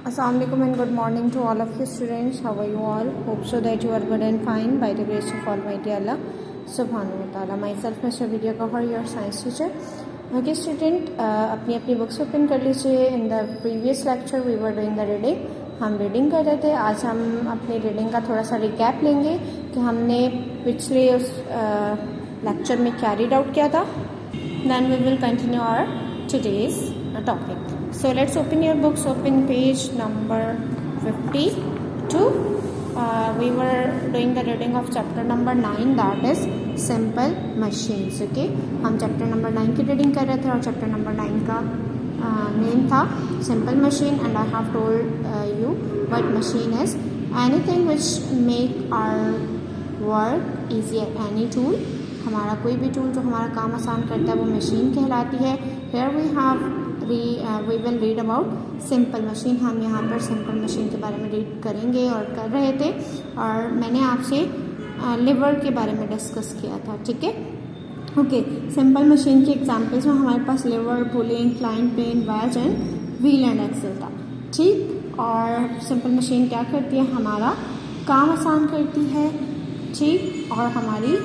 Assalamualaikum and good morning to all of you students. How are you all? Hope so that you are good and fine by the grace of Almighty Allah Subhanahu wa Taala. Myself Mr. Vidya Kahar, your science teacher. Okay student, अपनी books open कर लीजिए. In the previous lecture we were doing the reading. हम reading कर रहे थे. आज हम अपनी रीडिंग का थोड़ा सा रिकैप लेंगे कि हमने पिछले उस लेक्चर में क्या रीड आउट किया था. Then we will continue our today's topic. So let's open your books. Open page number 52. We were doing the reading of chapter number 9, that is simple machines. Okay, हम chapter number 9 की reading कर रहे थे और chapter number 9 का name था simple machine, and I have told you what machine is. Anything which make our work easier. Any tool, हमारा कोई भी टूल जो हमारा काम आसान करता है वो मशीन कहलाती है. Here we will read about simple machine. हम यहाँ पर सिंपल मशीन के बारे में रीड करेंगे और कर रहे थे, और मैंने आपसे लिवर के बारे में डिस्कस किया था. ठीक है, ओके. सिंपल मशीन की एग्जांपल्स में हमारे पास lever, pulley, incline plane, wedge and wheel and axle था. ठीक, और सिंपल मशीन क्या करती है, हमारा काम आसान करती है. ठीक, और हमारी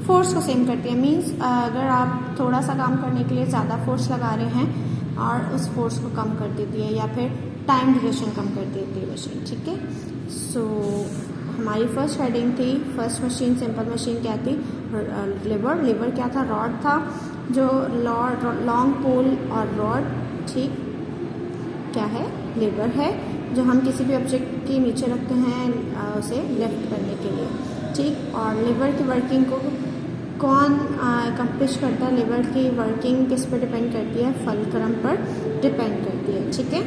फोर्स को सेम करती है. मीन्स अगर आप थोड़ा सा काम करने के लिए ज़्यादा फोर्स लगा रहे हैं और उस फोर्स को कम कर देती है, या फिर टाइम ड्यूरेशन कम कर देती है मशीन. ठीक है, सो हमारी फर्स्ट हेडिंग थी फर्स्ट मशीन सिंपल मशीन. क्या थी, लिवर. लिवर क्या था, रॉड था, जो लॉन्ग पोल और रॉड. ठीक, क्या है, लिवर है, जो हम किसी भी ऑब्जेक्ट के नीचे रखते हैं उसे लिफ्ट करने के लिए. ठीक, और लिवर की वर्किंग को कौन अकम्प्लिश करता है, लिवर की वर्किंग किस पर डिपेंड करती है, फलक्रम पर डिपेंड करती है. ठीक है,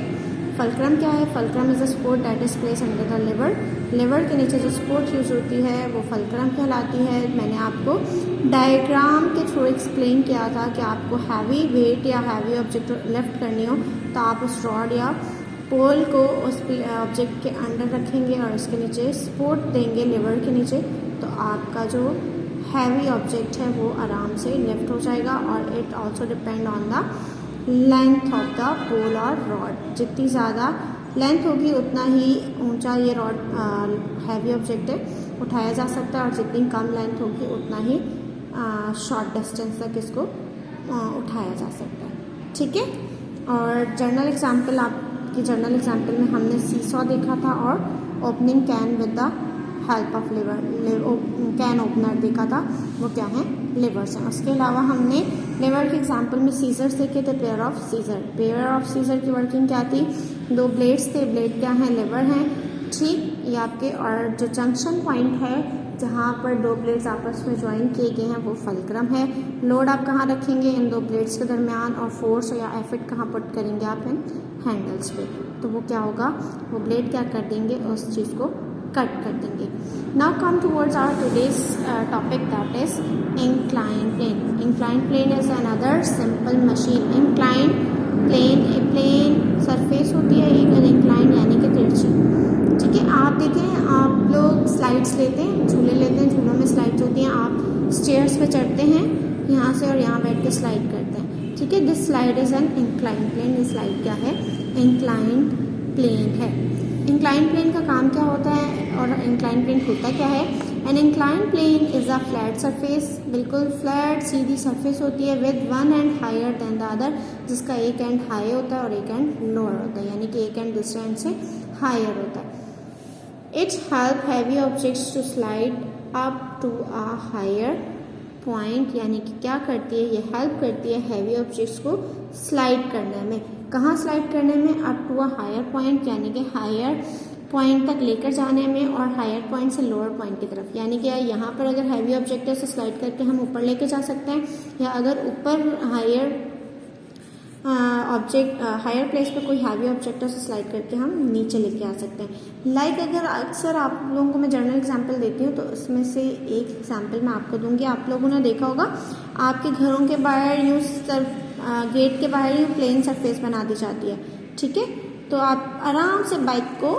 फलक्रम क्या है, fulcrum is a support that is place under the liver. Liver के नीचे जो सपोर्ट यूज होती है वो फलक्रम कहलाती है. मैंने आपको डायग्राम के थ्रू एक्सप्लेन किया था कि आपको हैवी वेट या हैवी ऑब्जेक्ट लिफ्ट करनी हो तो आप उस रॉड या पोल को उस ऑब्जेक्ट के अंडर रखेंगे और उसके नीचे सपोर्ट देंगे लिवर के नीचे, तो आपका जो हैवी ऑब्जेक्ट है वो आराम से लिफ्ट हो जाएगा. और it also depend on the length of the pole और रॉड. जितनी ज़्यादा लेंथ होगी उतना ही ऊंचा ये रॉड हैवी ऑब्जेक्ट है उठाया जा सकता है, और जितनी कम लेंथ होगी उतना ही शॉर्ट डिस्टेंस तक इसको उठाया जा सकता है. ठीक है, और जर्नल एग्जाम्पल, आपकी जर्नल एग्जाम्पल में हमने सीसॉ देखा था और opening can with the help of liver, can opener देखा था. वो क्या है, लिवर्स हैं. उसके अलावा हमने लिवर के एग्जांपल में सीजर्स देखे थे, pair of scissor. Pair of scissor की वर्किंग क्या थी, दो ब्लेड्स थे, ब्लेड क्या है, लिवर हैं. ठीक, ये आपके, और जो जंक्शन पॉइंट है जहाँ पर दो ब्लेड्स आपस में ज्वाइन किए गए हैं वो फलक्रम है. लोड आप कहाँ रखेंगे, इन दो ब्लेड्स के दरमियान, और फोर्स या एफर्ट कहाँ पुट करेंगे आप, इन हैंडल्स पे. तो वो क्या होगा, वो ब्लेड क्या कर देंगे, उस चीज़ को कट कर देंगे. Now come towards our today's topic, that is incline plane. Incline plane is another simple machine. Incline plane, plane surface होती है एक, इंक्लाइन यानी कि तिरछी. ठीक है, आप देखें, आप लोग स्लाइड्स लेते हैं, झूले लेते हैं, झूलों में स्लाइड्स होती हैं. आप स्टेयर्स पे चढ़ते हैं यहाँ से और यहाँ बैठ के स्लाइड करते हैं. ठीक है, this slide is an incline plane. ये स्लाइड क्या है, इंक्लाइन प्लेन है. इंक्लाइन प्लेन का काम क्या होता है और इंक्लाइन प्लेन होता क्या है. An incline plane is a flat surface, बिल्कुल फ्लैट सीधी सरफेस होती है, with one end higher than the other, जिसका एक एंड हाई होता है और एक एंड लोअर होता है, यानी कि एक एंड दूसरे एंड से हायर होता है. It help heavy objects to slide up to a higher point, यानी कि क्या करती है, ये हेल्प करती है हैवी ऑब्जेक्ट्स को स्लाइड करने में. कहाँ स्लाइड करने में, up to a higher point, यानी कि हायर पॉइंट तक लेकर जाने में, और हायर पॉइंट से लोअर पॉइंट की तरफ. यानी कि यहाँ पर अगर हैवी ऑब्जेक्ट है उसे स्लाइड करके हम ऊपर लेके जा सकते हैं, या अगर ऊपर हायर ऑब्जेक्ट हायर प्लेस पे कोई हैवी ऑब्जेक्ट है उसे स्लाइड करके हम नीचे लेके आ सकते हैं. लाइक अगर अक्सर आप लोगों को मैं जर्नल एग्जांपल देती हूँ तो उसमें से एक एग्जांपल मैं आपको दूंगी. आप लोगों ने देखा होगा आपके घरों के बाहर यूँ गेट के बाहर ही प्लेन सरफेस बना दी जाती है. ठीक है, तो आप आराम से बाइक को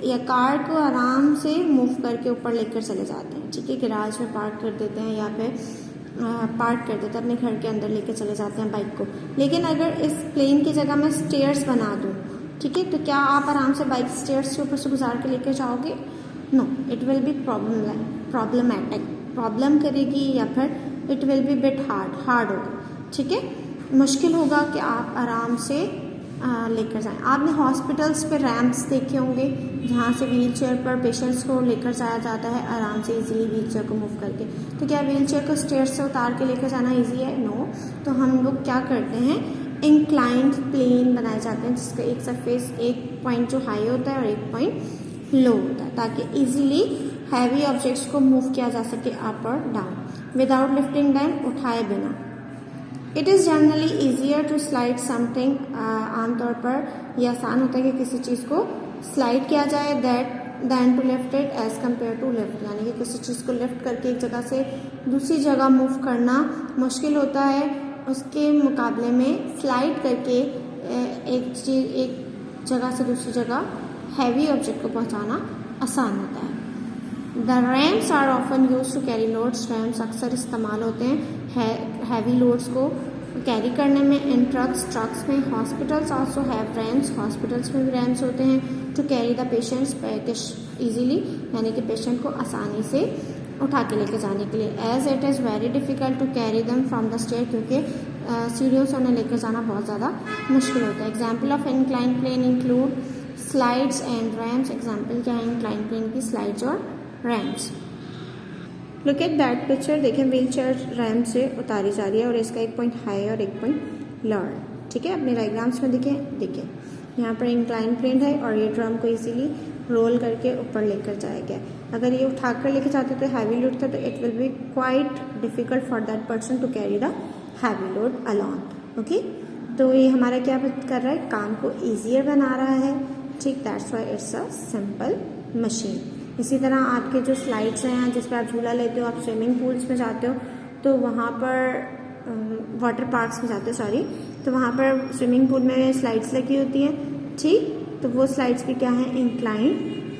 या कार को आराम से मूव करके ऊपर लेकर चले जाते हैं. ठीक है, गैराज में पार्क कर देते हैं या फिर पार्क कर देते हैं, अपने घर के अंदर लेके चले जाते हैं बाइक को. लेकिन अगर इस प्लेन की जगह मैं स्टेयर्स बना दूँ ठीक है। तो क्या आप आराम से बाइक स्टेयर्स के ऊपर से गुजार के लेकर जाओगे? No, it will be problematic, problem करेगी या फिर it will be bit hard होगा, ठीक है, मुश्किल होगा कि आप आराम से लेकर जाएं। आपने हॉस्पिटल्स पे रैंप्स देखे होंगे जहाँ से व्हील चेयर पर पेशेंट्स को लेकर जाया जाता है आराम से इजीली व्हील चेयर को मूव करके। तो क्या व्हील चेयर को स्टेयर्स से उतार के लेकर जाना इजी है? नो। तो हम लोग क्या करते हैं, इंक्लाइंड प्लेन बनाए जाते हैं जिसका एक सरफेस, एक पॉइंट जो हाई होता है और एक पॉइंट लो होता है, ताकि इजीली हैवी ऑब्जेक्ट्स को मूव किया जा सके अप और डाउन विदाउट लिफ्टिंग देम, उठाए बिना। It is generally easier to slide something, आमतौर पर यह आसान होता है कि किसी चीज़ को स्लाइड किया जाए than to lift it as compare to lift, यानी कि किसी चीज़ को लिफ्ट करके एक जगह से दूसरी जगह मूव करना मुश्किल होता है, उसके मुकाबले में स्लाइड करके एक जगह से दूसरी जगह हैवी ऑब्जेक्ट को पहुंचाना आसान होता है। The ramps are often use to carry loads, ramps अक्सर इस्तेमाल होते हैं हैवी लोड्स को कैरी करने में। इन ट्रक्स में, hospitals also have ramps, hospitals में भी रैम्स होते हैं to carry the patients package easily, यानी कि पेशेंट को आसानी से उठा के लेके जाने के लिए। As it is very difficult to carry them from the stair, क्योंकि सीढ़ियों से उन्हें लेकर जाना बहुत ज़्यादा मुश्किल होता है। Example of incline plane include slides and ramps. Example क्या है इंक्लाइन प्लेन की? स्लाइड्स और ramps. Look at that picture, देखें व्हील चेयर रैम्प से उतारी जा रही है और इसका एक पॉइंट हाई है और एक पॉइंट लोअर है, ठीक है। अपने डायग्राम्स में देखें यहाँ पर इंक्लाइन प्लेन है और ये ड्रम को इजीली रोल करके ऊपर लेकर जाया गया। अगर ये उठा कर लेके जाते तो हैवी लोड था, तो it will be quite difficult for that person to carry the heavy load alone, okay. तो ये हमारा क्या कर रहा है, काम को ईजियर बना रहा है, ठीक। That's why it's a simple machine. इसी तरह आपके जो स्लाइड्स हैं जिस पर आप झूला लेते हो, आप स्विमिंग पूल्स में जाते हो तो वहाँ पर वाटर पार्क्स में जाते हो सॉरी, तो वहाँ पर स्विमिंग पूल में स्लाइड्स लगी होती हैं, ठीक। तो वो स्लाइड्स भी क्या हैं, इंक्लाइंड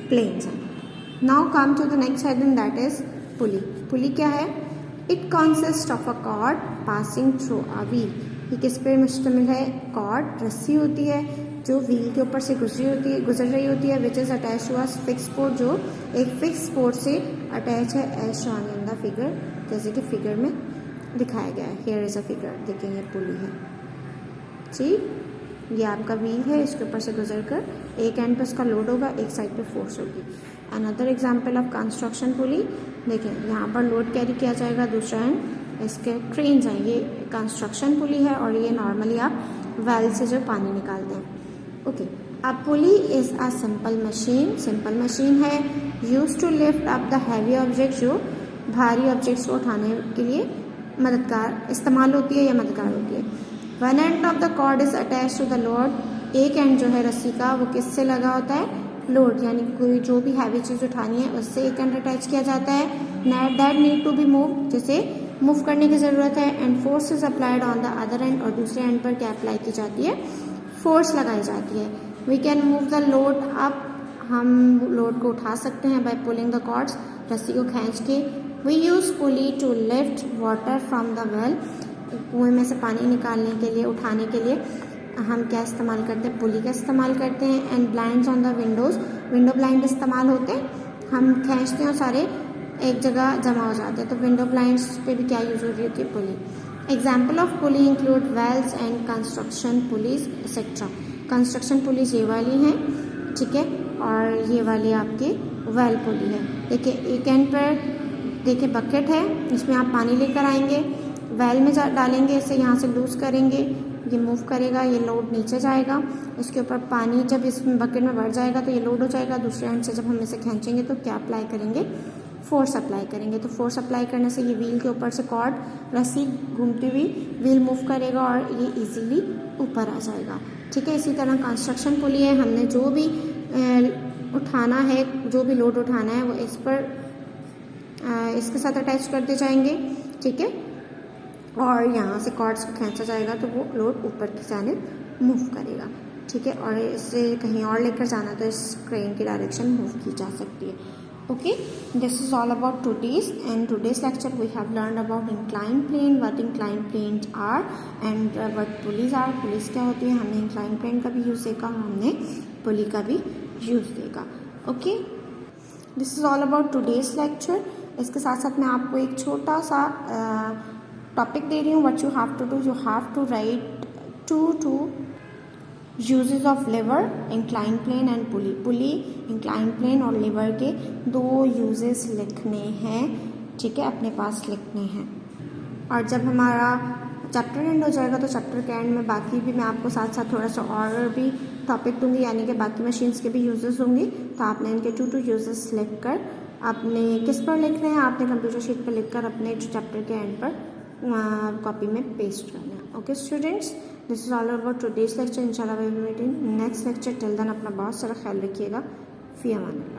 प्लेन्स हैं। Now come to the next side and that is pulley. Pulley क्या है? It consist of a cord passing through a wheel. ये किस पे मुश्तमिल है? कॉर्ड, रस्सी होती है जो व्हील के ऊपर से गुजर रही होती है, which is attach to a fix port, जो एक फिक्स पोर्ट से अटैच है, as shown in the figure, जैसे कि फिगर में दिखाया गया है। हियर इज अ फिगर, देखिए ये पुली है, ठीक। ये आपका व्हील है, इसके ऊपर से गुजर कर एक एंड पे उसका लोड होगा, एक साइड पे फोर्स होगी। अनदर एग्जाम्पल ऑफ कंस्ट्रक्शन पुली, देखें यहाँ पर लोड कैरी किया जाएगा, दूसरा एंड इसके क्रेन्स हैं। ये कंस्ट्रक्शन पुली है और ये नॉर्मली आप वेल से जो पानी निकालते हैं, ओके। अब pulley is a simple machine है use to lift up the heavy object, जो भारी ऑब्जेक्ट्स को उठाने के लिए इस्तेमाल होती है या मददगार होती है। One end of the cord is attach to the load, एक एंड जो है रस्सी का वो किससे लगा होता है? लोड, यानी कोई जो भी हैवी चीज़ उठानी है उससे एक एंड अटैच किया जाता है। That need to be move, जिसे मूव करने की ज़रूरत है। And force is applied on the other end, और दूसरे एंड पर क्या अप्लाई की जाती है? फोर्स लगाई जाती है। We can move the load up, हम लोड को उठा सकते हैं बाय पुलिंग द कॉर्ड्स, रस्सी को खींच के। We use pulley to lift water from the well, कुएं में से पानी निकालने के लिए, उठाने के लिए हम क्या इस्तेमाल करते हैं? पुली का इस्तेमाल करते हैं। And blinds on the Windows, window blind इस्तेमाल होते हैं, हम खींचते हैं और सारे एक जगह जमा हो जाते हैं, तो विंडो ब्लाइंड्स पे भी क्या यूज हो रही होती है? Pulley. Example of pulley include wells and construction pulleys etcetera. Construction pulleys ये वाली हैं, ठीक है, और ये वाली आपकी वेल पुली है। देखिए एक एंड पर देखिए बकेट है, इसमें आप पानी लेकर आएंगे, वेल में डालेंगे, इसे यहाँ से लूज करेंगे, ये मूव करेगा, ये लोड नीचे जाएगा, इसके ऊपर पानी जब इस बकेट में भर जाएगा तो ये लोड हो जाएगा। दूसरे एंड से जब हम इसे खींचेंगे तो क्या अप्लाई करेंगे? फोर्स अप्लाई करेंगे। तो फोर्स अप्लाई करने से ये व्हील के ऊपर से कॉर्ड, रस्सी घूमती हुई व्हील मूव करेगा और ये इजीली ऊपर आ जाएगा, ठीक है। इसी तरह कंस्ट्रक्शन पुली है, हमने जो भी उठाना है, जो भी लोड उठाना है वो इस पर इसके साथ अटैच करते जाएंगे, ठीक है, और यहाँ से कॉर्ड्स को खींचा जाएगा तो वो लोड ऊपर की जानिब मूव करेगा, ठीक है। और इसे कहीं और लेकर जाना तो इस क्रेन की डायरेक्शन मूव की जा सकती है। Okay, this is all about today's. And today's lecture we have learned about inclined plane, what inclined planes are, and what pulleys are. Pulleys क्या होती है, हमने inclined plane का भी यूज़ देखा, हमने pulley का भी यूज़ देखा. Okay, this is all about today's lecture. इसके साथ साथ मैं आपको एक छोटा सा टॉपिक दे रही हूँ. What you have to do, you have to write two uses of lever, incline plane and pulley. Pulley, incline plane और लिवर के 2 यूजेस लिखने हैं. ठीक है, अपने पास लिखने हैं. और जब हमारा चैप्टर एंड हो जाएगा तो चैप्टर के एंड में बाकी भी मैं आपको साथ साथ थोड़ा सा और भी टॉपिक दूंगी, यानी कि बाकी मशीन्स के भी यूजेस दूंगी. तो आपने इनके 2 यूजेस लिख कर आपने किस पर लिखने हैं, आपने कंप्यूटर शीट पर लिख कर अपने चैप्टर के एंड पर कॉपी में पेस्ट करना है. Okay students, this is all about today's lecture. इंशाल्लाह we will meet in next lecture. Till then अपना बहुत सारा ख्याल रखिएगा. फी अमान अल्लाह.